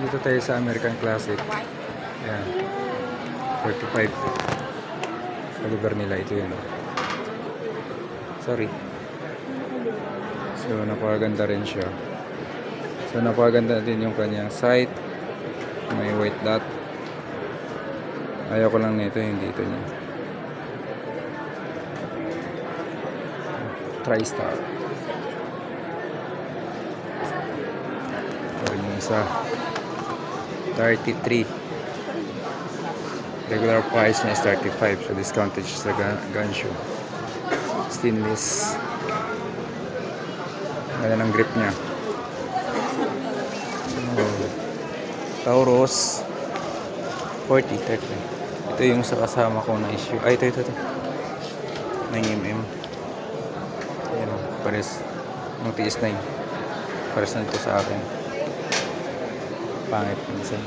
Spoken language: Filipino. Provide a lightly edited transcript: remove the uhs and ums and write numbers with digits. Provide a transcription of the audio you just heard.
Dito tayo sa American Classic. Ayan. 45. Sa lugar nila. Ito yun. Sorry. So, napakaganda rin siya. So, napakaganda din yung kanyang site. May white dot. Ayaw ko lang nito, yung dito niya. TriStar. Ito yung isa. 33. Regular price niya is 35. So, discounted siya sa gun shoe. Stainless. Ganda ng grip niya. Taurus 40, 30. Ito yung sa kasama ko na issue. Ay, ito. 9mm. Ayan o, pares. Yung TS9. Pares na ito sa akin. Pangit minsan.